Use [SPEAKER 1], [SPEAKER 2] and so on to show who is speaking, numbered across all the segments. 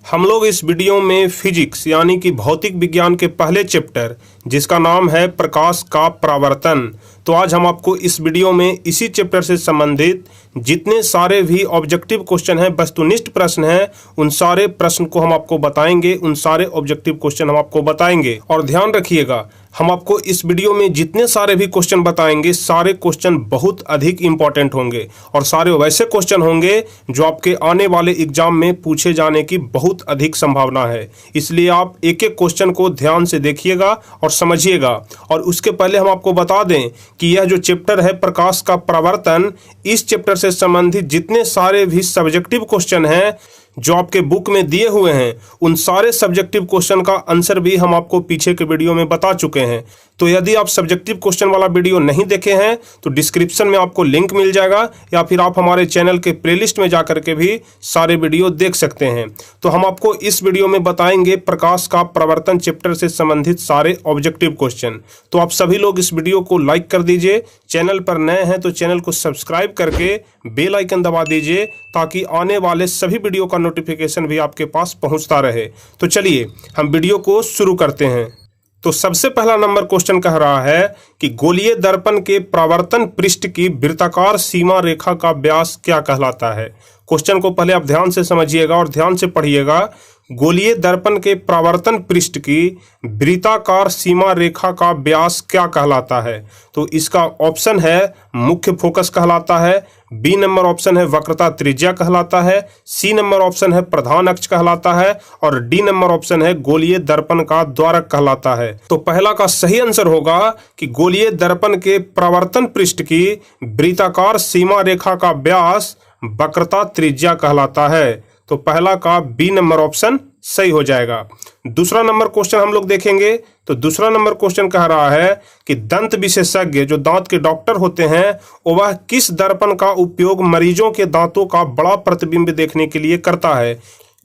[SPEAKER 1] हम लोग इस वीडियो में फिजिक्स यानी कि भौतिक विज्ञान के पहले चैप्टर जिसका नाम है प्रकाश का परावर्तन, तो आज हम आपको इस वीडियो में इसी चैप्टर से संबंधित जितने सारे भी ऑब्जेक्टिव क्वेश्चन हैं, वस्तुनिष्ठ प्रश्न हैं, उन सारे प्रश्न को हम आपको बताएंगे, उन सारे ऑब्जेक्टिव क्वेश्चन हम आपको बताएंगे। और ध्यान रखिएगा, हम आपको इस वीडियो में जितने सारे भी क्वेश्चन बताएंगे, सारे क्वेश्चन बहुत अधिक इंपॉर्टेंट होंगे और सारे वैसे क्वेश्चन होंगे जो आपके आने वाले एग्जाम में पूछे जाने की बहुत अधिक संभावना है। इसलिए आप एक एक क्वेश्चन को ध्यान से देखिएगा और समझिएगा। और उसके पहले हम आपको बता दें कि यह जो चैप्टर है प्रकाश का परावर्तन, इस चैप्टर से संबंधित जितने सारे भी सब्जेक्टिव क्वेश्चन हैं जो आपके बुक में दिए हुए हैं, उन सारे सब्जेक्टिव क्वेश्चन का आंसर भी हम आपको पीछे के वीडियो में बता चुके हैं। तो यदि आप सब्जेक्टिव क्वेश्चन वाला वीडियो नहीं देखे हैं तो डिस्क्रिप्शन में आपको लिंक मिल जाएगा, या फिर आप हमारे चैनल के प्लेलिस्ट में जाकर के भी सारे वीडियो देख सकते हैं। तो हम आपको इस वीडियो में बताएंगे प्रकाश का परावर्तन चैप्टर से संबंधित सारे ऑब्जेक्टिव क्वेश्चन। तो आप सभी लोग इस वीडियो को लाइक कर दीजिए, चैनल पर नए हैं तो चैनल को सब्सक्राइब करके बेल आइकन दबा दीजिए ताकि आने वाले सभी वीडियो का नोटिफिकेशन भी आपके पास पहुंचता रहे। तो चलिए हम वीडियो को शुरू करते हैं। तो सबसे पहला नंबर क्वेश्चन कह रहा है कि गोलीय दर्पण के परावर्तन पृष्ठ की वृत्ताकार सीमा रेखा का व्यास क्या कहलाता है। क्वेश्चन को पहले आप ध्यान से समझिएगा और ध्यान से पढ़िएगा। गोलीय दर्पण के परावर्तन पृष्ठ की वृत्ताकार सीमा रेखा का व्यास क्या कहलाता है। तो इसका ऑप्शन है मुख्य फोकस कहलाता है, बी नंबर ऑप्शन है वक्रता त्रिज्या कहलाता है, सी नंबर ऑप्शन है प्रधान अक्ष कहलाता है और डी नंबर ऑप्शन है गोलीय दर्पण का द्वारक कहलाता है। तो पहला का सही आंसर होगा कि गोलीय दर्पण के परावर्तन पृष्ठ की वृत्ताकार सीमा रेखा का व्यास वक्रता त्रिज्या कहलाता है। तो पहला का बी नंबर ऑप्शन सही हो जाएगा। दूसरा नंबर क्वेश्चन हम लोग देखेंगे। तो दूसरा नंबर क्वेश्चन कह रहा है कि दंत विशेषज्ञ जो दांत के डॉक्टर होते हैं वह किस दर्पण का उपयोग मरीजों के दांतों का बड़ा प्रतिबिंब देखने के लिए करता है।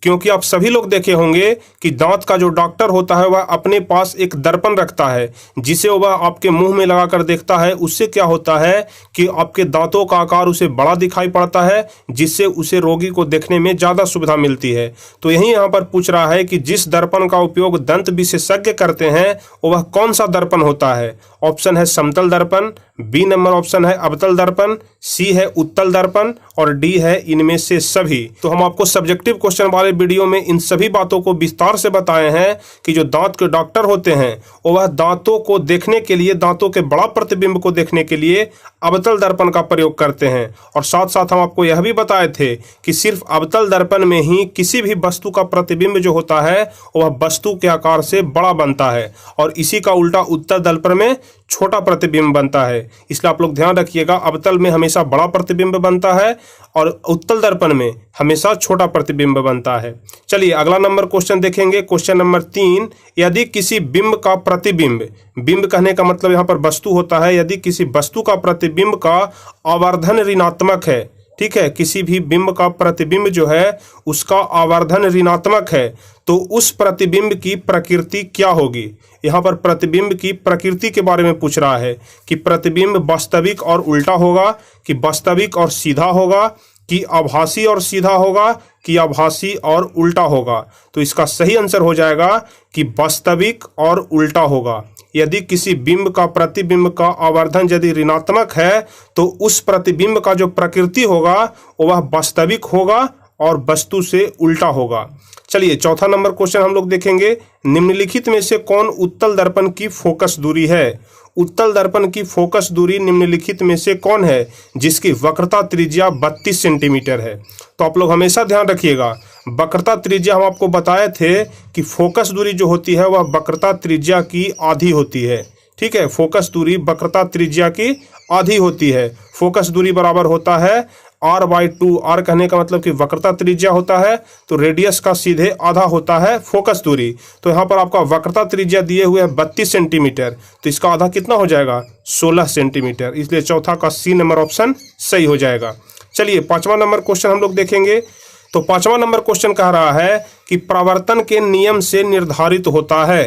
[SPEAKER 1] क्योंकि आप सभी लोग देखे होंगे कि दांत का जो डॉक्टर होता है वह अपने पास एक दर्पण रखता है जिसे वह आपके मुंह में लगाकर देखता है। उससे क्या होता है कि आपके दांतों का आकार उसे बड़ा दिखाई पड़ता है, जिससे उसे रोगी को देखने में ज़्यादा सुविधा मिलती है। तो यही यहाँ पर पूछ रहा है कि जिस दर्पण का उपयोग दंत विशेषज्ञ करते हैं वह कौन सा दर्पण होता है। ऑप्शन है समतल दर्पण, बी नंबर ऑप्शन है अवतल दर्पण, सी है उत्तल दर्पण और डी है इनमें से सभी। तो हम आपको सब्जेक्टिव क्वेश्चन वाले वीडियो में इन सभी बातों को विस्तार से बताए हैं कि जो दांत के डॉक्टर होते हैं वह दांतों को देखने के लिए, दांतों के बड़ा प्रतिबिंब को देखने के लिए अवतल दर्पण का प्रयोग करते हैं। और साथ साथ हम आपको यह भी बताए थे कि सिर्फ अवतल दर्पण में ही किसी भी वस्तु का प्रतिबिंब जो होता है वह वस्तु के आकार से बड़ा बनता है और इसी का उल्टा उत्तल दर्पण में छोटा प्रतिबिंब बनता है। इसलिए आप लोग ध्यान रखिएगा, अवतल में हमेशा बड़ा प्रतिबिंब बनता है और उत्तल दर्पण में हमेशा छोटा प्रतिबिंब बनता है। चलिए अगला नंबर क्वेश्चन देखेंगे। क्वेश्चन नंबर 3, यदि किसी बिंब का प्रतिबिंब, बिंब कहने का मतलब यहाँ पर वस्तु होता है, यदि किसी वस्तु का प्रतिबिंब का आवर्धन ऋणात्मक है, ठीक है, किसी भी बिंब का प्रतिबिंब जो है उसका आवर्धन ऋणात्मक है, तो उस प्रतिबिंब की प्रकृति क्या होगी। यहाँ पर प्रतिबिंब की प्रकृति के बारे में पूछ रहा है कि प्रतिबिंब वास्तविक और उल्टा होगा, कि वास्तविक और सीधा होगा, कि आभासी और सीधा होगा, कि आभासी और उल्टा होगा। तो इसका सही आंसर हो जाएगा कि वास्तविक और उल्टा होगा। यदि किसी बिंब का प्रतिबिंब का आवर्धन यदि ऋणात्मक है तो उस प्रतिबिंब का जो प्रकृति होगा वह वास्तविक होगा और वस्तु से उल्टा होगा। चलिए चौथा नंबर क्वेश्चन हम लोग देखेंगे। निम्नलिखित में से कौन उत्तल दर्पण की फोकस दूरी है। उत्तल दर्पण की फोकस दूरी निम्नलिखित में से कौन है जिसकी वक्रता त्रिज्या 32 सेंटीमीटर है। तो आप लोग हमेशा ध्यान रखिएगा, वक्रता त्रिज्या हम आपको बताए थे कि फोकस दूरी जो होती है वह वक्रता त्रिज्या की आधी होती है। ठीक है, फोकस दूरी वक्रता त्रिज्या की आधी होती है। फोकस दूरी बराबर होता है r/2। r कहने का मतलब कि वक्रता त्रिज्या होता है, तो रेडियस का सीधे आधा होता है फोकस दूरी। तो यहाँ पर आपका वक्रता त्रिज्या दिए हुए है 32 सेंटीमीटर, तो इसका आधा कितना हो जाएगा 16 सेंटीमीटर। इसलिए चौथा का सी नंबर ऑप्शन सही हो जाएगा। चलिए पांचवा नंबर क्वेश्चन हम लोग देखेंगे। तो पांचवा नंबर क्वेश्चन कह रहा है कि परावर्तन के नियम से निर्धारित होता है।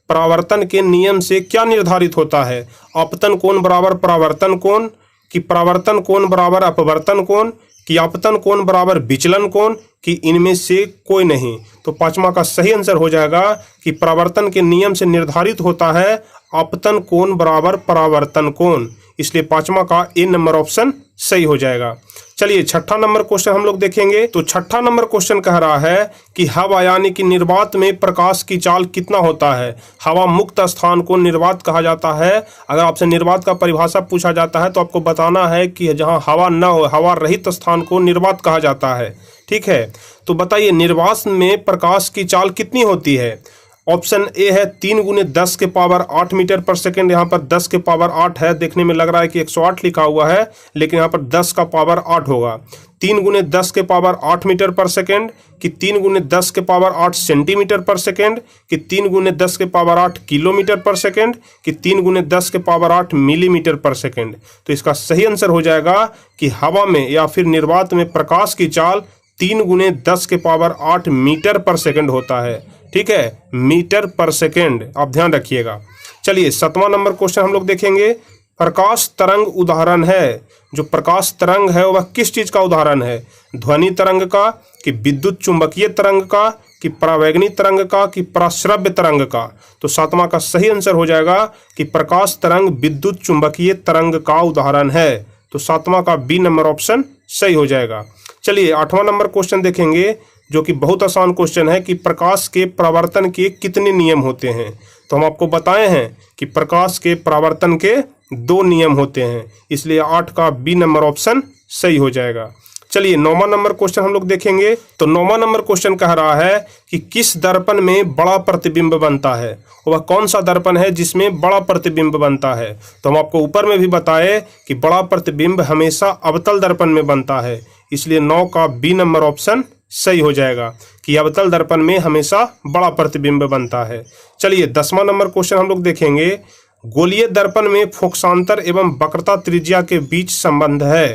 [SPEAKER 1] परावर्तन के नियम से क्या निर्धारित होता है। अपतन कोण बराबर परावर्तन कोण, कि परावर्तन कोण बराबर अपवर्तन कोण, कि आपतन कोण बराबर विचलन कोण, कि इनमें से कोई नहीं। तो पांचवा का सही आंसर हो जाएगा कि परावर्तन के नियम से निर्धारित होता है आपतन कोण बराबर परावर्तन कोण, इसलिए पांचवा का ए नंबर ऑप्शन सही हो जाएगा। चलिए छठा नंबर क्वेश्चन हम लोग देखेंगे। तो छठा नंबर क्वेश्चन कह रहा है कि हवा यानी कि निर्वात में प्रकाश की चाल कितना होता है। हवा मुक्त स्थान को निर्वात कहा जाता है। अगर आपसे निर्वात का परिभाषा पूछा जाता है तो आपको बताना है कि जहां हवा न हो, हवा रहित स्थान को निर्वात कहा जाता है। ठीक है, तो बताइए निर्वात में प्रकाश की चाल कितनी होती है। ऑप्शन ए है 3 गुने 10 के पावर 8 मीटर पर सेकेंड। यहाँ पर 10 के पावर 8 है, देखने में लग रहा है कि 108 लिखा हुआ है, लेकिन यहाँ पर 10 का पावर 8 होगा। 3 गुने 10 के पावर 8 मीटर पर सेकेंड, कि 3 गुने 10 के पावर 8 सेंटीमीटर पर सेकेंड, कि 3 गुने 10 के पावर 8 किलोमीटर पर सेकेंड, कि 3 गुने 10 के पावर 8 मिलीमीटर पर सेकेंड। तो इसका सही आंसर हो जाएगा कि हवा में या फिर निर्वात में प्रकाश की चाल 3 गुने 10 के पावर 8 मीटर पर सेकेंड होता है। ठीक है, मीटर पर सेकेंड, आप ध्यान रखिएगा। चलिए सातवां नंबर क्वेश्चन हम लोग देखेंगे। प्रकाश तरंग उदाहरण है। जो प्रकाश तरंग है वह किस चीज का उदाहरण है। ध्वनि तरंग का, कि विद्युत चुंबकीय तरंग का, कि परावैगनी तरंग का, कि पराश्रव्य तरंग का। तो सातवां का सही आंसर हो जाएगा कि प्रकाश तरंग विद्युत चुंबकीय तरंग का उदाहरण है। तो सातवां का बी नंबर ऑप्शन सही हो जाएगा। चलिए आठवां नंबर क्वेश्चन देखेंगे, जो कि बहुत आसान क्वेश्चन है कि प्रकाश के परावर्तन के कितने नियम होते हैं। तो हम आपको बताए हैं कि प्रकाश के परावर्तन के 2 नियम होते हैं, इसलिए 8 का बी नंबर ऑप्शन सही हो जाएगा। चलिए 9वां नंबर क्वेश्चन हम लोग देखेंगे। तो 9वां नंबर क्वेश्चन कह रहा है कि किस दर्पण में बड़ा प्रतिबिंब बनता है। वह कौन सा दर्पण है जिसमें बड़ा प्रतिबिंब बनता है। तो हम आपको ऊपर में भी बताए कि बड़ा प्रतिबिंब हमेशा अवतल दर्पण में बनता है, इसलिए 9 का बी नंबर ऑप्शन सही हो जाएगा कि अवतल दर्पण में हमेशा बड़ा प्रतिबिंब बनता है। चलिए 10वां नंबर क्वेश्चन हम लोग देखेंगे। गोलीय दर्पण में फोकसांतर एवं वक्रता त्रिज्या के बीच संबंध है।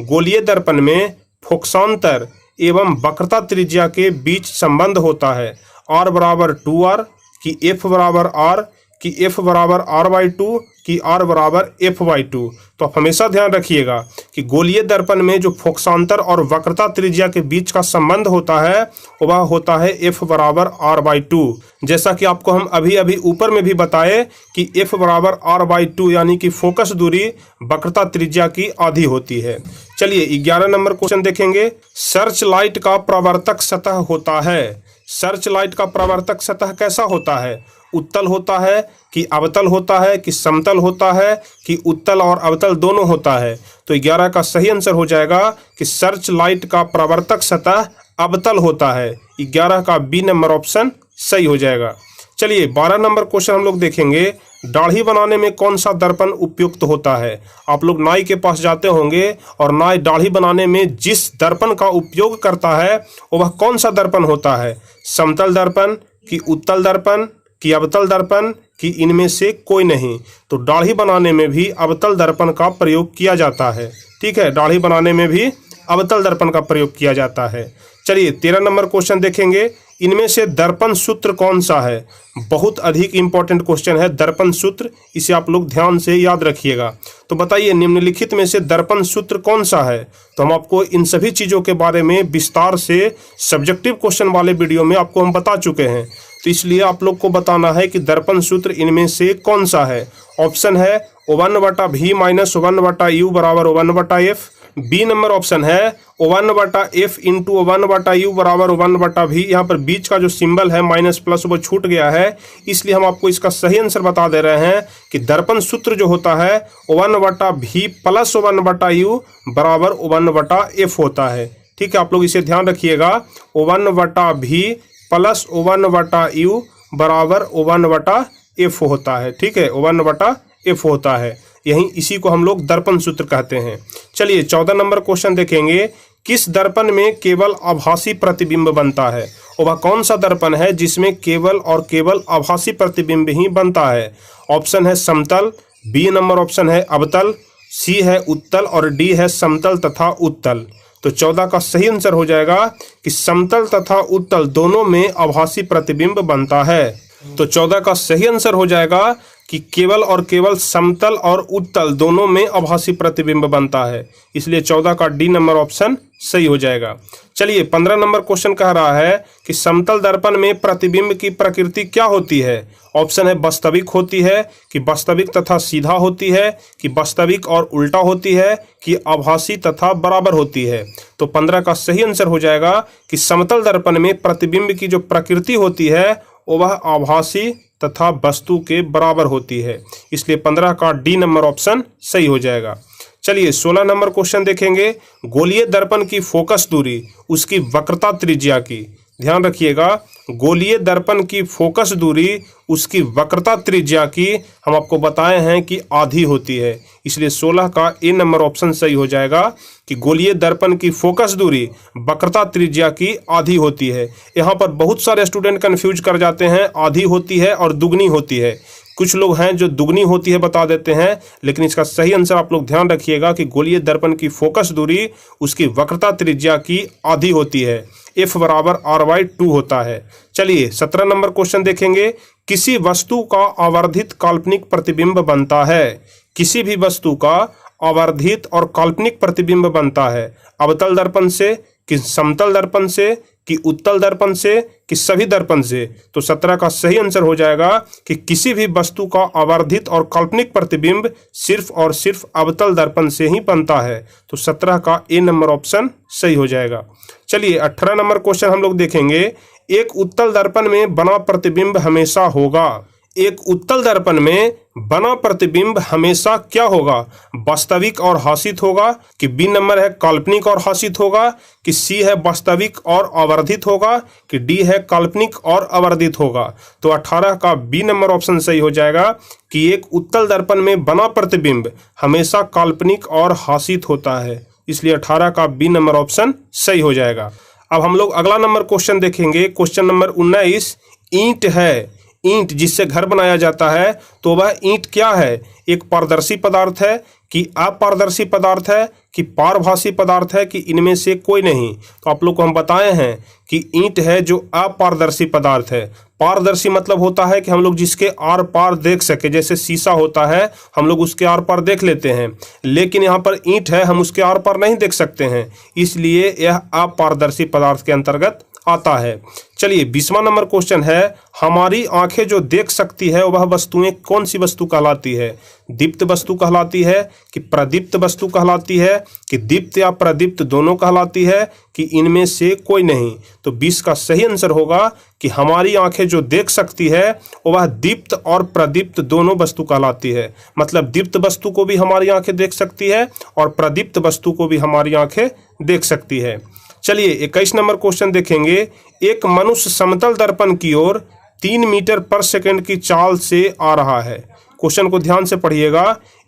[SPEAKER 1] गोलीय दर्पण में फोकसांतर एवं वक्रता त्रिज्या के बीच संबंध होता है। R बराबर 2R, कि F बराबर R, कि F बराबर R/2, कि R बराबर F/2। तो आप हमेशा ध्यान रखिएगा कि गोलीय दर्पण में जो फोकसांतर और वक्रता त्रिज्या के बीच का संबंध होता है वह होता है F बराबर R/2। जैसा कि आपको हम अभी अभी ऊपर में भी बताए कि F बराबर R/2 यानी कि फोकस दूरी वक्रता त्रिज्या की आधी होती है। चलिए 11 नंबर क्वेश्चन देखेंगे। सर्च लाइट का परावर्तक सतह होता है। सर्च लाइट का परावर्तक सतह कैसा होता है। उत्तल होता है, कि अवतल होता है, कि समतल होता है, कि उत्तल और अवतल दोनों होता है। तो 11 का सही आंसर हो जाएगा कि सर्च लाइट का परावर्तक सतह अवतल होता है। 11 का बी नंबर ऑप्शन सही हो जाएगा। चलिए 12 नंबर क्वेश्चन हम लोग देखेंगे। दाढ़ी बनाने में कौन सा दर्पण उपयुक्त होता है। आप लोग नाई के पास जाते होंगे और नाई दाढ़ी बनाने में जिस दर्पण का उपयोग करता है वह कौन सा दर्पण होता है। समतल दर्पण, कि उत्तल दर्पण, कि अवतल दर्पण, कि इनमें से कोई नहीं। तो दाढ़ी बनाने में भी अवतल दर्पण का प्रयोग किया जाता है। ठीक है, दाढ़ी बनाने में भी अवतल दर्पण का प्रयोग किया जाता है। चलिए 13 नंबर क्वेश्चन देखेंगे। इनमें से दर्पण सूत्र कौन सा है। बहुत अधिक इंपॉर्टेंट क्वेश्चन है दर्पण सूत्र, इसे आप लोग ध्यान से याद रखिएगा। तो बताइए निम्नलिखित में से दर्पण सूत्र कौन सा है। तो हम आपको इन सभी चीज़ों के बारे में विस्तार से सब्जेक्टिव क्वेश्चन वाले वीडियो में आपको हम बता चुके हैं, तो इसलिए आप लोग को बताना है कि दर्पण सूत्र इनमें से कौन सा है। ऑप्शन है 1/v माइनस 1/u बराबर 1/f। बी नंबर ऑप्शन है 1/f इंटू 1/u बराबर 1/v। यहाँ पर बीच का जो सिंबल है माइनस प्लस वो छूट गया है, इसलिए हम आपको इसका सही आंसर बता दे रहे हैं कि दर्पण सूत्र जो होता है 1/v प्लस 1/u बराबर 1/f होता है। ठीक है, आप लोग इसे ध्यान रखिएगा। 1/v प्लस 1/u बराबर 1/f होता है। ठीक है, 1/f होता है, यही इसी को हम लोग दर्पण सूत्र कहते हैं। चलिए 14 नंबर क्वेश्चन देखेंगे। किस दर्पण में केवल आभासी प्रतिबिंब बनता है। और वह कौन सा दर्पण है जिसमें केवल और केवल आभासी प्रतिबिंब ही बनता है। ऑप्शन है समतल, बी नंबर ऑप्शन है अवतल, सी है उत्तल और डी है समतल तथा उत्तल। तो 14 का सही आंसर हो जाएगा कि समतल तथा उत्तल दोनों में आभासी प्रतिबिंब बनता है। तो 14 का सही आंसर हो जाएगा कि केवल और केवल समतल और उत्तल दोनों में आभासी प्रतिबिंब बनता है, इसलिए 14 का डी नंबर ऑप्शन सही हो जाएगा। चलिए 15 नंबर क्वेश्चन कह रहा है कि समतल दर्पण में प्रतिबिंब की प्रकृति क्या होती है। ऑप्शन है वास्तविक होती है, कि वास्तविक तथा सीधा होती है, कि वास्तविक और उल्टा होती है, कि आभासी तथा बराबर होती है। तो 15 का सही आंसर हो जाएगा कि समतल दर्पण में प्रतिबिंब की जो प्रकृति होती है वह आभासी तथा वस्तु के बराबर होती है, इसलिए 15 का डी नंबर ऑप्शन सही हो जाएगा। चलिए 16 नंबर क्वेश्चन देखेंगे। गोलीय दर्पण की फोकस दूरी उसकी वक्रता त्रिज्या की, ध्यान रखिएगा, गोलीय दर्पण की फोकस दूरी उसकी वक्रता त्रिज्या की हम आपको बताए हैं कि आधी होती है, इसलिए 16 का ए नंबर ऑप्शन सही हो जाएगा कि गोलीय दर्पण की फोकस दूरी वक्रता त्रिज्या की आधी होती है। यहाँ पर बहुत सारे स्टूडेंट कंफ्यूज कर जाते हैं, आधी होती है और दुगनी होती है। कुछ लोग हैं जो दुगनी होती है बता देते हैं, लेकिन इसका सही आंसर आप लोग ध्यान रखिएगा कि गोलीय दर्पण की फोकस दूरी उसकी वक्रता त्रिज्या की आधी होती है, F बराबर R/2 होता है। चलिए 17 नंबर क्वेश्चन देखेंगे। किसी वस्तु का आवर्धित काल्पनिक प्रतिबिंब बनता है, किसी भी वस्तु का आवर्धित और काल्पनिक प्रतिबिंब बनता है अवतल दर्पण से, कि समतल दर्पण से, कि उत्तल दर्पण से, कि सभी दर्पण से। तो 17 का सही आंसर हो जाएगा कि किसी भी वस्तु का आवर्धित और काल्पनिक प्रतिबिंब सिर्फ और सिर्फ अवतल दर्पण से ही बनता है, तो 17 का ए नंबर ऑप्शन सही हो जाएगा। चलिए 18 नंबर क्वेश्चन हम लोग देखेंगे। एक उत्तल दर्पण में बना प्रतिबिंब हमेशा होगा, एक उत्तल दर्पण में बना प्रतिबिंब हमेशा क्या होगा, वास्तविक और हासित होगा, कि बी नंबर है काल्पनिक और हासित होगा, कि सी है वास्तविक और आवर्धित होगा, कि डी है काल्पनिक और आवर्धित होगा। तो 18 का बी नंबर ऑप्शन सही हो जाएगा कि एक उत्तल दर्पण में बना प्रतिबिंब हमेशा काल्पनिक और हासित होता है, इसलिए 18 का बी नंबर ऑप्शन सही हो जाएगा। अब हम लोग अगला नंबर क्वेश्चन देखेंगे। Question number 19। ईंट है, ईंट जिससे घर बनाया जाता है, तो वह ईंट क्या है, एक पारदर्शी पदार्थ है, कि अपारदर्शी पदार्थ है, कि पारभासी पदार्थ है, कि इनमें से कोई नहीं। तो आप लोग को हम बताए हैं कि ईंट है जो अपारदर्शी पदार्थ है। पारदर्शी मतलब होता है कि हम लोग जिसके आर पार देख सके, जैसे शीशा होता है हम लोग उसके आर पार देख लेते हैं, लेकिन यहाँ पर ईंट है हम उसके आर पार नहीं देख सकते हैं, इसलिए यह अपारदर्शी पदार्थ के अंतर्गत आता है। चलिए 20वां नंबर क्वेश्चन है। हमारी आंखें जो देख सकती है वह वस्तुएं कौन सी वस्तु कहलाती है, दीप्त वस्तु कहलाती है, कि प्रदीप्त वस्तु कहलाती है, कि दीप्त या प्रदीप्त दोनों कहलाती है, कि इनमें से कोई नहीं। तो 20 का सही आंसर होगा कि हमारी आंखें जो देख सकती है वह दीप्त और प्रदीप्त दोनों वस्तु कहलाती है, मतलब दीप्त वस्तु को भी हमारी आंखें देख सकती है और प्रदीप्त वस्तु को भी हमारी आंखें देख सकती है। चलिए 21 नंबर क्वेश्चन देखेंगे। एक मनुष्य समतल दर्पण की ओर 3 मीटर पर सेकंड की चाल से आ रहा है। क्वेश्चन को ध्यान से पढ़िएगा।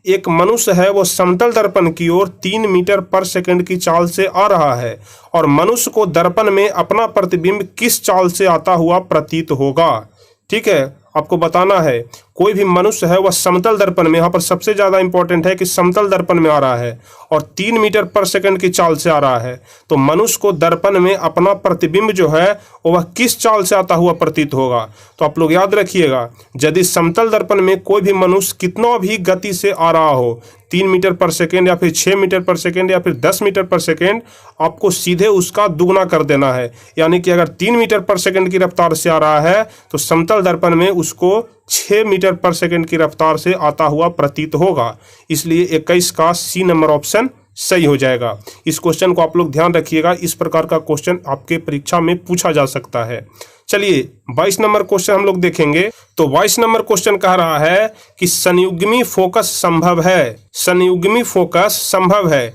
[SPEAKER 1] एक मनुष्य है वो समतल दर्पण की ओर 3 मीटर पर सेकंड की चाल से आ रहा है और मनुष्य को दर्पण में अपना प्रतिबिंब किस चाल से आता हुआ प्रतीत होगा। ठीक है, आपको बताना है कोई भी मनुष्य है वह समतल दर्पण में, यहाँ पर सबसे ज्यादा इंपॉर्टेंट है कि समतल दर्पण में आ रहा है और 3 मीटर पर सेकंड की चाल से आ रहा है, तो मनुष्य को दर्पण में अपना प्रतिबिंब जो है वह किस चाल से आता हुआ प्रतीत होगा। तो आप लोग याद रखिएगा, यदि समतल दर्पण में कोई भी मनुष्य कितना भी गति से आ रहा हो, 3 मीटर पर सेकेंड या फिर 6 मीटर पर सेकेंड या फिर 10 मीटर पर सेकेंड, आपको सीधे उसका दुगना कर देना है। यानी कि अगर 3 मीटर पर सेकेंड की रफ्तार से आ रहा है तो समतल दर्पण में उसको 6 मीटर पर सेकेंड की रफ्तार से आता हुआ प्रतीत होगा, इसलिए 21 का सी नंबर ऑप्शन सही हो जाएगा। इस क्वेश्चन को आप लोग ध्यान रखिएगा, इस प्रकार का क्वेश्चन आपके परीक्षा में पूछा जा सकता है। चलिए 22 नंबर क्वेश्चन हम लोग देखेंगे। तो 22 नंबर क्वेश्चन कह रहा है कि संयुग्मी फोकस संभव है, संयुग्मी फोकस संभव है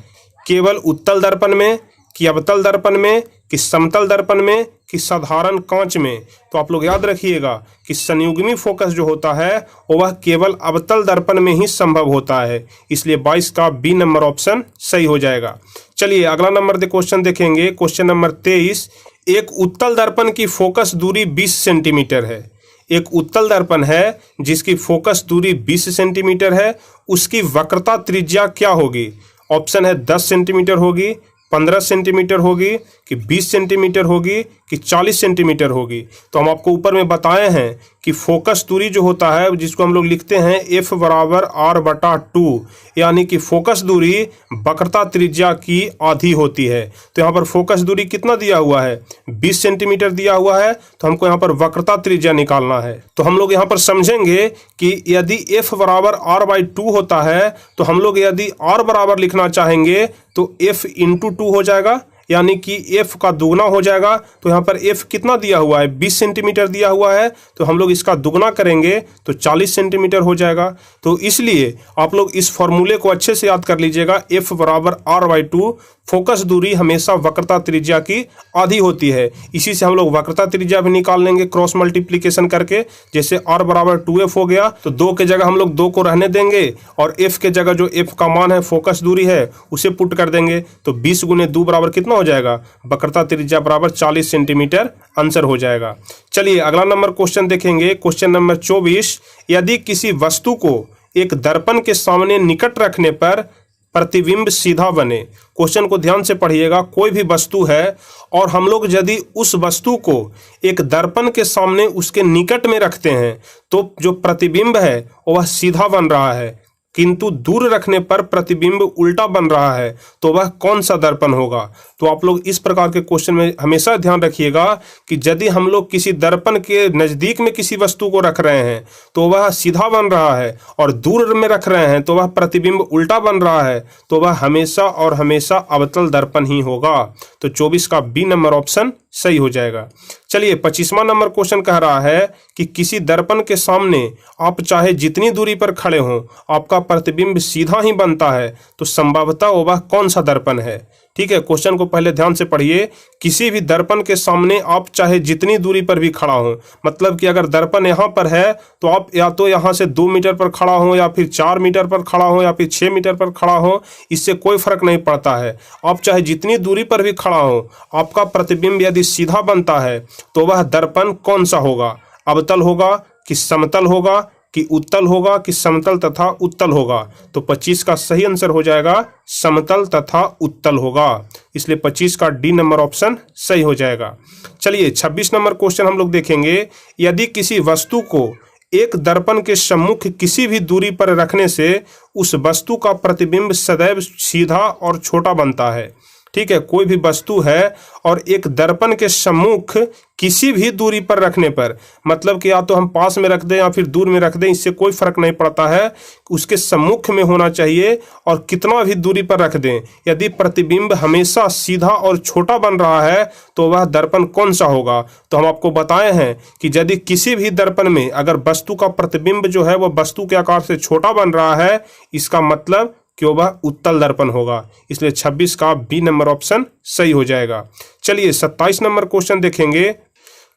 [SPEAKER 1] केवल उत्तल दर्पण में, कि अवतल दर्पण में, कि समतल दर्पण में, कि साधारण कांच में। तो आप लोग याद रखिएगा कि संयुग्मी फोकस जो होता है वह केवल अवतल दर्पण में ही संभव होता है, इसलिए 22 का बी नंबर ऑप्शन सही हो जाएगा। चलिए अगला नंबर क्वेश्चन देखेंगे। Question number 23। एक उत्तल दर्पण की फोकस दूरी 20 सेंटीमीटर है। एक उत्तल दर्पण है जिसकी फोकस दूरी 20 सेंटीमीटर है, उसकी वक्रता त्रिज्या क्या होगी। ऑप्शन है 10 सेंटीमीटर होगी, 15 सेंटीमीटर होगी, कि 20 सेंटीमीटर होगी, कि 40 सेंटीमीटर होगी। तो हम आपको ऊपर में बताए हैं कि फोकस दूरी जो होता है जिसको हम लोग लिखते हैं F बराबर R/2, यानी कि फोकस दूरी वक्रता त्रिज्या की आधी होती है। तो यहाँ पर फोकस दूरी कितना दिया हुआ है, 20 सेंटीमीटर दिया हुआ है। तो हमको यहाँ पर वक्रता त्रिज्या निकालना है। तो हम लोग यहाँ पर समझेंगे कि यदि F बराबर R/2 होता है तो हम लोग यदि R बराबर लिखना चाहेंगे तो F × 2 हो जाएगा, यानी कि F का दुगना हो जाएगा। तो यहाँ पर F कितना दिया हुआ है, 20 सेंटीमीटर दिया हुआ है। तो हम लोग इसका दुगना करेंगे तो 40 सेंटीमीटर हो जाएगा। तो इसलिए आप लोग इस फॉर्मूले को अच्छे से याद कर लीजिएगा, F बराबर R/2, फोकस दूरी हमेशा वक्रता त्रिज्या की आधी होती है। इसी से हम लोग वक्रता त्रिज्या भी निकाल लेंगे क्रॉस मल्टीप्लिकेशन करके। जैसे R बराबर 2F हो गया तो 2 के जगह हम लोग 2 को रहने देंगे और F के जगह जो F का मान है फोकस दूरी है उसे पुट कर देंगे। तो 20 × 2 बराबर कितना हो जाएगा, वक्रता त्रिज्या बराबर 40 सेंटीमीटर आंसर हो जाएगा। चलिए अगला नंबर क्वेश्चन देखेंगे, क्वेश्चन नंबर 24। यदि किसी वस्तु को एक दर्पण के सामने निकट रखने पर प्रतिबिंब सीधा बने। क्वेश्चन को ध्यान से पढ़िएगा। कोई भी वस्तु है और हम लोग यदि उस वस्तु को एक दर्पण के सामने उसके निकट में रखते हैं तो जो प्रतिबिंब है वह सीधा बन रहा है, किंतु दूर रखने पर प्रतिबिंब उल्टा बन रहा है, तो वह कौन सा दर्पण होगा। तो आप लोग इस प्रकार के क्वेश्चन में हमेशा ध्यान रखिएगा कि यदि हम लोग किसी दर्पण के नज़दीक में किसी वस्तु को रख रहे हैं तो वह सीधा बन रहा है और दूर में रख रहे हैं तो वह प्रतिबिंब उल्टा बन रहा है, तो वह हमेशा और हमेशा अवतल दर्पण ही होगा। तो 24 का बी नंबर ऑप्शन सही हो जाएगा। चलिए 25वां नंबर क्वेश्चन कह रहा है कि किसी दर्पण के सामने आप चाहे जितनी दूरी पर खड़े हों आपका प्रतिबिंब सीधा ही बनता है, तो संभवतः वह कौन सा दर्पण है। ठीक है, क्वेश्चन को पहले ध्यान से पढ़िए। किसी भी दर्पण के सामने आप चाहे जितनी दूरी पर भी खड़ा हो, मतलब कि अगर दर्पण यहाँ पर है तो आप या तो यहाँ से 2 मीटर पर खड़ा हो या फिर 4 मीटर पर खड़ा हो या फिर 6 मीटर पर खड़ा हो, इससे कोई फर्क नहीं पड़ता है। आप चाहे जितनी दूरी पर भी खड़ा हो, आपका प्रतिबिंब यदि सीधा बनता है तो वह दर्पण कौन सा होगा, अवतल होगा कि समतल होगा कि उत्तल होगा कि समतल तथा उत्तल होगा। तो 25 का सही आंसर हो जाएगा समतल तथा उत्तल होगा, इसलिए 25 का डी नंबर ऑप्शन सही हो जाएगा। चलिए 26 नंबर क्वेश्चन हम लोग देखेंगे। यदि किसी वस्तु को एक दर्पण के सम्मुख किसी भी दूरी पर रखने से उस वस्तु का प्रतिबिंब सदैव सीधा और छोटा बनता है। ठीक है, कोई भी वस्तु है और एक दर्पण के सम्मुख किसी भी दूरी पर रखने पर, मतलब कि या तो हम पास में रख दें या फिर दूर में रख दें, इससे कोई फर्क नहीं पड़ता है, उसके सम्मुख में होना चाहिए और कितना भी दूरी पर रख दें, यदि प्रतिबिंब हमेशा सीधा और छोटा बन रहा है तो वह दर्पण कौन सा होगा। तो हम आपको बताए हैं कि यदि किसी भी दर्पण में अगर वस्तु का प्रतिबिंब जो है वह वस्तु के आकार से छोटा बन रहा है, इसका मतलब कि वह उत्तल दर्पण होगा, इसलिए 26 का बी नंबर ऑप्शन सही हो जाएगा। चलिए 27 नंबर क्वेश्चन देखेंगे।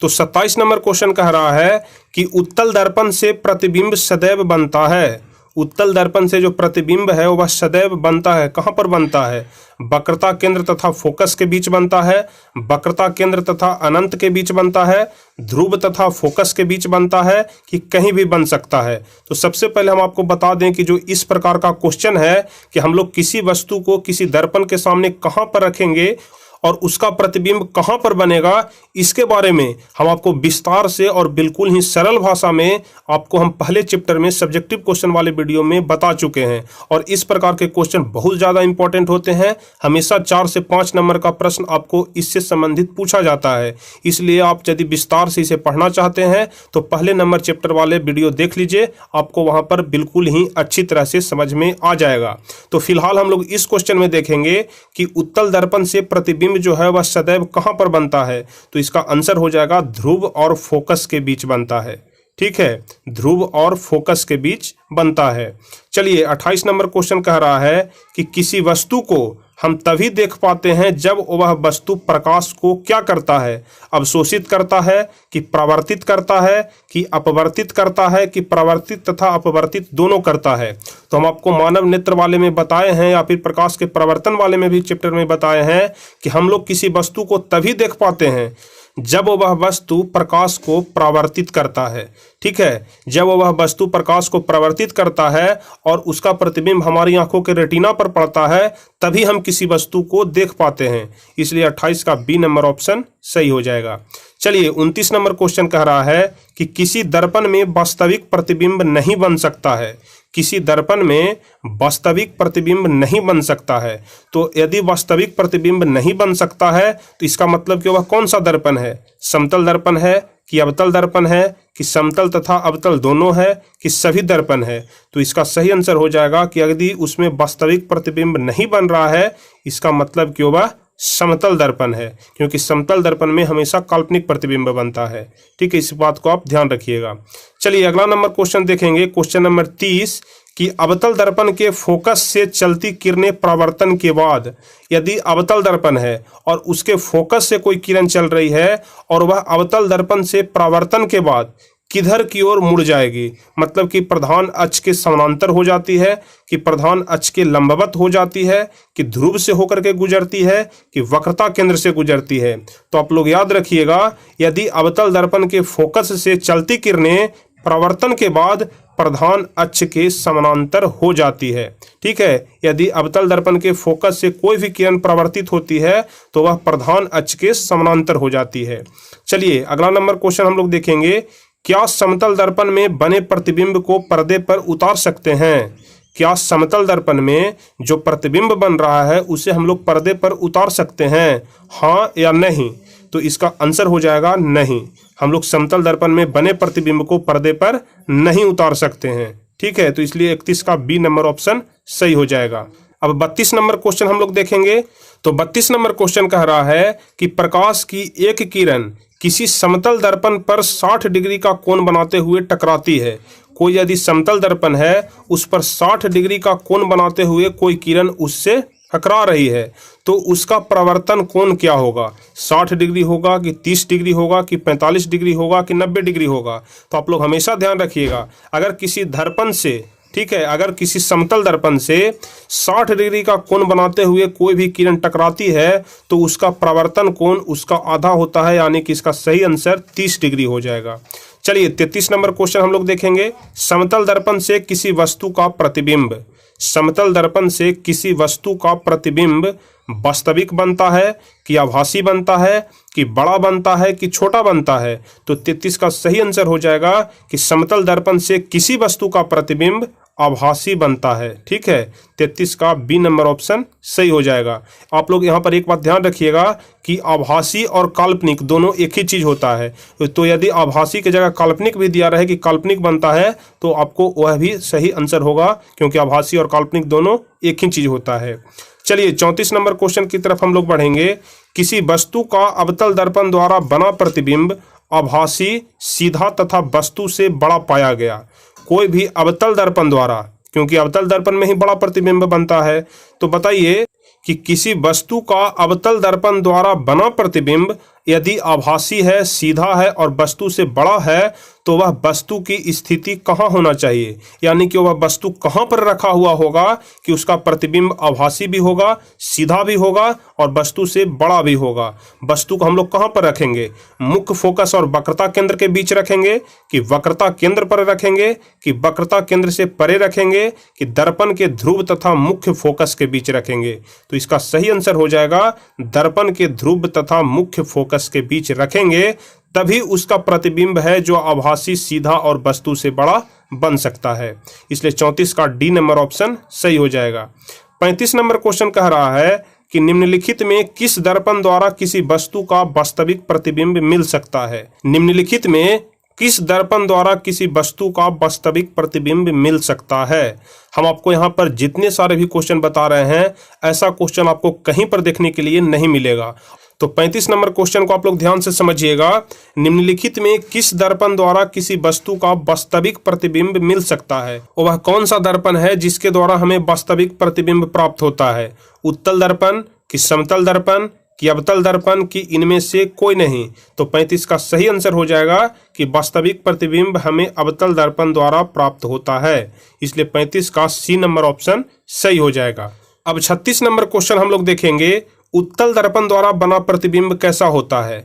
[SPEAKER 1] तो 27 नंबर क्वेश्चन कह रहा है कि उत्तल दर्पण से प्रतिबिंब सदैव बनता है। उत्तल दर्पण से जो प्रतिबिंब है वह सदैव बनता है, कहाँ पर बनता है, वक्रता केंद्र तथा फोकस के बीच बनता है, वक्रता केंद्र तथा अनंत के बीच बनता है, ध्रुव तथा फोकस के बीच बनता है, कि कहीं भी बन सकता है। तो सबसे पहले हम आपको बता दें कि जो इस प्रकार का क्वेश्चन है कि हम लोग किसी वस्तु को किसी दर्पण के सामने कहाँ पर रखेंगे और उसका प्रतिबिंब कहाँ पर बनेगा, इसके बारे में हम आपको विस्तार से और बिल्कुल ही सरल भाषा में आपको हम पहले चैप्टर में सब्जेक्टिव क्वेश्चन वाले वीडियो में बता चुके हैं। और इस प्रकार के क्वेश्चन बहुत ज़्यादा इंपॉर्टेंट होते हैं, हमेशा 4 से 5 नंबर का प्रश्न आपको इससे संबंधित पूछा जाता है। इसलिए आप यदि विस्तार से इसे पढ़ना चाहते हैं तो पहले नंबर चैप्टर वाले वीडियो देख लीजिए, आपको वहाँ पर बिल्कुल ही अच्छी तरह से समझ में आ जाएगा। तो फिलहाल हम लोग इस क्वेश्चन में देखेंगे कि उत्तल दर्पण से प्रतिबिंब जो है वह सदैव कहां पर बनता है। तो इसका आंसर हो जाएगा ध्रुव और फोकस के बीच बनता है। ठीक है, ध्रुव और फोकस के बीच बनता है। चलिए 28 नंबर क्वेश्चन कह रहा है कि किसी वस्तु को हम तभी देख पाते हैं जब वह वस्तु प्रकाश को क्या करता है, अवशोषित करता है कि परावर्तित करता है कि अपवर्तित करता है कि परावर्तित तथा अपवर्तित दोनों करता है। तो हम आपको मानव नेत्र वाले में बताए हैं या फिर प्रकाश के प्रवर्तन वाले में भी चैप्टर में बताए हैं कि हम लोग किसी वस्तु को तभी देख पाते हैं जब वह वस्तु प्रकाश को परावर्तित करता है। ठीक है, जब वह वस्तु प्रकाश को परावर्तित करता है और उसका प्रतिबिंब हमारी आंखों के रेटिना पर पड़ता है, तभी हम किसी वस्तु को देख पाते हैं। इसलिए 28 का बी नंबर ऑप्शन सही हो जाएगा। चलिए 29 नंबर क्वेश्चन कह रहा है कि किसी दर्पण में वास्तविक प्रतिबिंब नहीं बन सकता है। किसी दर्पण में वास्तविक प्रतिबिंब नहीं बन सकता है। तो यदि वास्तविक प्रतिबिंब नहीं बन सकता है तो इसका मतलब कि वह कौन सा दर्पण है? समतल दर्पण है कि अवतल दर्पण है कि समतल तथा अवतल दोनों है कि सभी दर्पण है? तो इसका सही आंसर हो जाएगा कि यदि उसमें वास्तविक प्रतिबिंब नहीं बन रहा है, इसका मतलब कि वह समतल दर्पण है, क्योंकि समतल दर्पण में हमेशा काल्पनिक प्रतिबिंब बनता है। ठीक है, इस बात को आप ध्यान रखिएगा। चलिए अगला नंबर क्वेश्चन देखेंगे, क्वेश्चन नंबर 30 कि अवतल दर्पण के फोकस से चलती किरणें परावर्तन के बाद, यदि अवतल दर्पण है और उसके फोकस से कोई किरण चल रही है और वह अवतल दर्पण से परावर्तन के बाद किधर की ओर मुड़ जाएगी, मतलब कि प्रधान अक्ष के समानांतर हो जाती है कि प्रधान अक्ष के लंबवत हो जाती है कि ध्रुव से होकर के गुजरती है कि वक्रता केंद्र से गुजरती है। तो आप लोग याद रखिएगा, यदि अवतल दर्पण के फोकस से चलती किरणें परावर्तन के बाद प्रधान अक्ष के समानांतर हो जाती है। ठीक है, यदि अवतल दर्पण के फोकस से कोई भी किरण परावर्तित होती है तो वह प्रधान अक्ष के समानांतर हो जाती है। चलिए अगला नंबर क्वेश्चन हम लोग देखेंगे, क्या समतल दर्पण में बने प्रतिबिंब को पर्दे पर उतार सकते हैं? क्या समतल दर्पण में जो प्रतिबिंब बन रहा है उसे हम लोग पर्दे पर उतार सकते हैं, हाँ या नहीं? तो इसका आंसर हो जाएगा नहीं। हम लोग समतल दर्पण में बने प्रतिबिंब को पर्दे पर नहीं उतार सकते हैं। ठीक है, तो इसलिए 31 का बी नंबर ऑप्शन सही हो जाएगा। अब 32 नंबर क्वेश्चन हम लोग देखेंगे। तो 32 नंबर क्वेश्चन कह रहा है कि प्रकाश की एक किरण किसी समतल दर्पण पर 60 डिग्री का कोण बनाते हुए टकराती है। कोई यदि समतल दर्पण है उस पर 60 डिग्री का कोण बनाते हुए कोई किरण उससे टकरा रही है, तो उसका परावर्तन कोण क्या होगा? 60 डिग्री होगा कि 30 डिग्री होगा कि 45 डिग्री होगा कि 90 डिग्री होगा? तो आप लोग हमेशा ध्यान रखिएगा, अगर किसी दर्पण से, ठीक है, अगर किसी समतल दर्पण से 60 डिग्री का कोण बनाते हुए कोई भी किरण टकराती है तो उसका परावर्तन कोण उसका आधा होता है, यानी कि इसका सही आंसर 30 डिग्री हो जाएगा। चलिए 33 नंबर क्वेश्चन हम लोग देखेंगे, समतल दर्पण से किसी वस्तु का प्रतिबिंब, समतल दर्पण से किसी वस्तु का प्रतिबिंब वास्तविक बनता है कि आभासी बनता है कि बड़ा बनता है कि छोटा बनता है? तो 33 का सही आंसर हो जाएगा कि समतल दर्पण से किसी वस्तु का प्रतिबिंब आभासी बनता है। ठीक है, 33 का बी नंबर ऑप्शन सही हो जाएगा। आप लोग यहाँ पर एक बात ध्यान रखिएगा कि आभासी और काल्पनिक दोनों एक ही चीज होता है। तो यदि आभासी की जगह काल्पनिक भी दिया रहे कि काल्पनिक बनता है तो आपको वह भी सही आंसर होगा, क्योंकि आभासी और काल्पनिक दोनों एक ही चीज होता है। चलिए 34 नंबर क्वेश्चन की तरफ हम लोग बढ़ेंगे। किसी वस्तु का अवतल दर्पण द्वारा बना प्रतिबिंब आभासी, सीधा तथा वस्तु से बड़ा पाया गया। कोई भी अवतल दर्पण द्वारा, क्योंकि अवतल दर्पण में ही बड़ा प्रतिबिंब बनता है, तो बताइए कि किसी वस्तु का अवतल दर्पण द्वारा बना प्रतिबिंब यदि आभासी है, सीधा है और वस्तु से बड़ा है तो वह वस्तु की स्थिति कहाँ होना चाहिए, यानी कि वह वस्तु कहाँ पर रखा हुआ होगा कि उसका प्रतिबिंब आभासी भी होगा, सीधा भी होगा और वस्तु से बड़ा भी होगा। वस्तु को हम लोग कहाँ पर रखेंगे? मुख्य फोकस और वक्रता केंद्र के बीच रखेंगे कि वक्रता केंद्र पर रखेंगे कि वक्रता केंद्र से परे रखेंगे कि दर्पण के ध्रुव तथा मुख्य फोकस के बीच रखेंगे? तो इसका सही आंसर हो जाएगा दर्पण के ध्रुव तथा मुख्य फोकस के बीच रखेंगे, तभी उसका प्रतिबिंब है जो आभासी, सीधा और वस्तु से बड़ा बन सकता है। इसलिए 34 का डी नंबर ऑप्शन सही हो जाएगा। 35 नंबर क्वेश्चन कह रहा है कि निम्नलिखित में किस दर्पण द्वारा किसी वस्तु का वास्तविक प्रतिबिंब मिल सकता है? निम्नलिखित में किस दर्पण द्वारा किसी वस्तु का वास्तविक प्रतिबिंब मिल सकता है? हम आपको यहाँ पर जितने सारे भी क्वेश्चन बता रहे हैं, ऐसा क्वेश्चन आपको कहीं पर देखने के लिए नहीं मिलेगा। तो 35 नंबर क्वेश्चन को आप लोग ध्यान से समझिएगा। निम्नलिखित में किस दर्पण द्वारा किसी वस्तु का वास्तविक प्रतिबिंब मिल सकता है? और वह कौन सा दर्पण है जिसके द्वारा हमें वास्तविक प्रतिबिंब प्राप्त होता है? उत्तल दर्पण कि समतल दर्पण कि अवतल दर्पण की इनमें से कोई नहीं? तो 35 का सही आंसर हो जाएगा कि वास्तविक प्रतिबिंब हमें अवतल दर्पण द्वारा प्राप्त होता है। इसलिए 35 का सी नंबर ऑप्शन सही हो जाएगा। अब 36 नंबर क्वेश्चन हम लोग देखेंगे, उत्तल दर्पण द्वारा बना प्रतिबिंब कैसा होता है?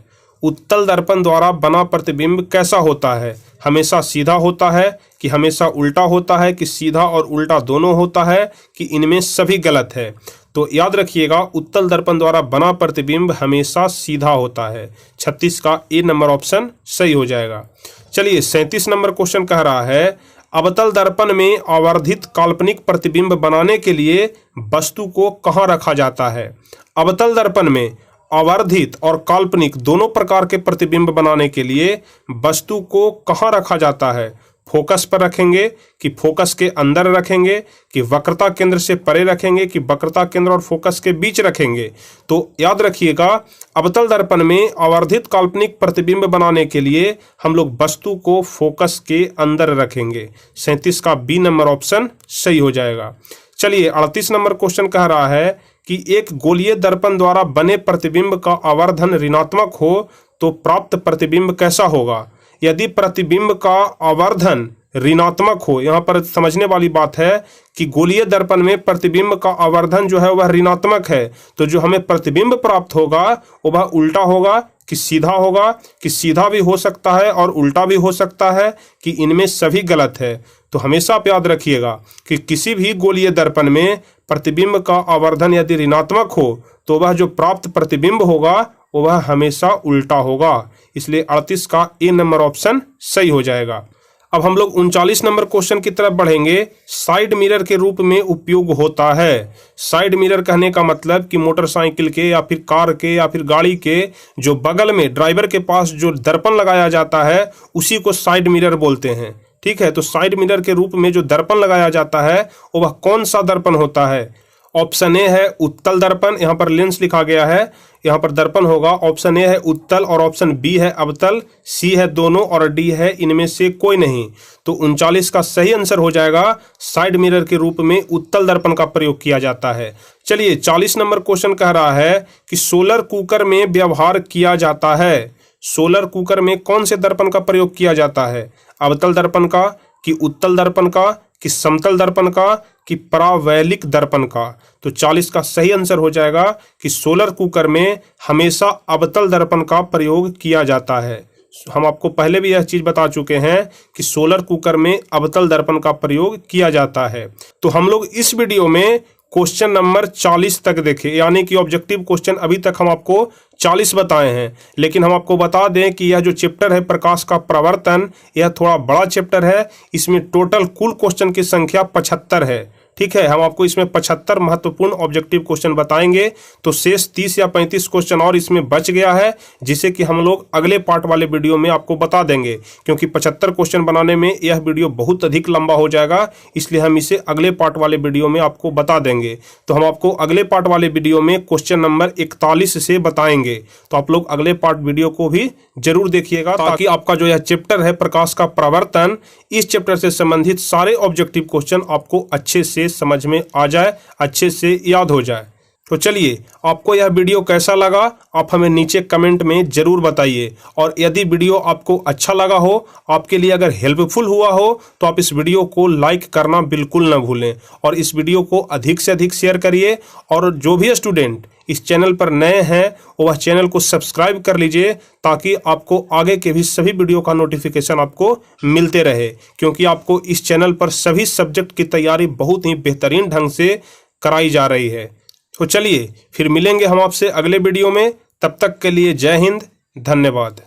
[SPEAKER 1] उत्तल दर्पण द्वारा बना प्रतिबिंब कैसा होता है? हमेशा सीधा होता है कि हमेशा उल्टा होता है कि सीधा और उल्टा दोनों होता है कि इनमें सभी गलत है? तो याद रखिएगा, उत्तल दर्पण द्वारा बना प्रतिबिंब हमेशा सीधा होता है। 36 का ए नंबर ऑप्शन सही हो जाएगा। चलिए 37 नंबर क्वेश्चन कह रहा है, अवतल दर्पण में आवर्धित काल्पनिक प्रतिबिंब बनाने के लिए वस्तु को कहाँ रखा जाता है? अवतल दर्पण में आवर्धित और काल्पनिक दोनों प्रकार के प्रतिबिंब बनाने के लिए वस्तु को कहाँ रखा जाता है? फोकस पर रखेंगे कि फोकस के अंदर रखेंगे कि वक्रता केंद्र से परे रखेंगे कि वक्रता केंद्र और फोकस के बीच रखेंगे? तो याद रखिएगा, अवतल दर्पण में आवर्धित काल्पनिक प्रतिबिंब बनाने के लिए हम लोग वस्तु को फोकस के अंदर रखेंगे। 37 का बी नंबर ऑप्शन सही हो जाएगा। चलिए 38 नंबर क्वेश्चन कह रहा है कि एक गोलीय दर्पण द्वारा बने प्रतिबिंब का आवर्धन ऋणात्मक हो तो प्राप्त प्रतिबिंब कैसा होगा? यदि प्रतिबिंब का आवर्धन ऋणात्मक हो, यहाँ पर समझने वाली बात है कि गोलीय दर्पण में प्रतिबिंब का आवर्धन जो है वह ऋणात्मक है, तो जो हमें प्रतिबिंब प्राप्त होगा वह उल्टा होगा कि सीधा होगा कि सीधा भी हो सकता है और उल्टा भी हो सकता है कि इनमें सभी गलत है। तो हमेशा आप याद रखिएगा कि किसी भी गोलीय दर्पण में प्रतिबिंब का आवर्धन यदि ऋणात्मक हो तो वह जो प्राप्त प्रतिबिंब होगा वह हमेशा उल्टा होगा। इसलिए 38 का ए नंबर ऑप्शन सही हो जाएगा। अब हम लोग 39 नंबर क्वेश्चन की तरफ बढ़ेंगे। साइड मिरर के रूप में उपयोग होता है। साइड मिरर कहने का मतलब कि मोटरसाइकिल के या फिर कार के या फिर गाड़ी के जो बगल में ड्राइवर के पास जो दर्पण लगाया जाता है उसी को साइड मिरर बोलते हैं। ठीक है, तो साइड मिरर के रूप में जो दर्पण लगाया जाता है वह कौन सा दर्पण होता है? ऑप्शन ए है उत्तल दर्पण, यहाँ पर लेंस लिखा गया है, यहाँ पर दर्पण होगा। ऑप्शन ए है उत्तल और ऑप्शन बी है अवतल, सी है दोनों और डी है इनमें से कोई नहीं। तो 39 का सही आंसर हो जाएगा साइड मिरर के रूप में उत्तल दर्पण का प्रयोग किया जाता है। चलिए 40 नंबर क्वेश्चन कह रहा है कि सोलर कुकर में व्यवहार किया जाता है। सोलर कुकर में कौन से दर्पण का प्रयोग किया जाता है? अवतल दर्पण का कि उत्तल दर्पण का कि समतल दर्पण का कि परावैलिक दर्पण का? तो 40 का सही आंसर हो जाएगा कि सोलर कुकर में हमेशा अवतल दर्पण का प्रयोग किया जाता है। हम आपको पहले भी यह चीज बता चुके हैं कि सोलर कुकर में अवतल दर्पण का प्रयोग किया जाता है। तो हम लोग इस वीडियो में क्वेश्चन नंबर 40 तक देखे, यानी कि ऑब्जेक्टिव क्वेश्चन अभी तक हम आपको 40 बताए हैं। लेकिन हम आपको बता दें कि यह जो चैप्टर है प्रकाश का प्रवर्तन, यह थोड़ा बड़ा चैप्टर है। इसमें टोटल कुल क्वेश्चन की संख्या 75 है। ठीक है, हम आपको इसमें 75 महत्वपूर्ण ऑब्जेक्टिव क्वेश्चन बताएंगे। तो शेष 30 या 35 क्वेश्चन और इसमें बच गया है, जिसे कि हम लोग अगले पार्ट वाले वीडियो में आपको बता देंगे। क्योंकि 75 क्वेश्चन बनाने में यह वीडियो बहुत अधिक लंबा हो जाएगा, इसलिए हम इसे अगले पार्ट वाले वीडियो में आपको बता देंगे। तो हम आपको अगले पार्ट वाले वीडियो में क्वेश्चन नंबर 41 से बताएंगे। तो आप लोग अगले पार्ट वीडियो को भी जरूर देखिएगा, ताकि आपका जो यह चैप्टर है प्रकाश का प्रवर्तन, इस चैप्टर से संबंधित सारे ऑब्जेक्टिव क्वेश्चन आपको अच्छे से समझ में आ जाए, अच्छे से याद हो जाए। तो चलिए, आपको यह वीडियो कैसा लगा आप हमें नीचे कमेंट में जरूर बताइए। और यदि वीडियो आपको अच्छा लगा हो, आपके लिए अगर हेल्पफुल हुआ हो, तो आप इस वीडियो को लाइक करना बिल्कुल ना भूलें और इस वीडियो को अधिक से अधिक शेयर करिए। और जो भी स्टूडेंट इस चैनल पर नए हैं वह चैनल को सब्सक्राइब कर लीजिए, ताकि आपको आगे के भी सभी वीडियो का नोटिफिकेशन आपको मिलते रहे। क्योंकि आपको इस चैनल पर सभी सब्जेक्ट की तैयारी बहुत ही बेहतरीन ढंग से कराई जा रही है। तो चलिए, फिर मिलेंगे हम आपसे अगले वीडियो में। तब तक के लिए जय हिंद, धन्यवाद।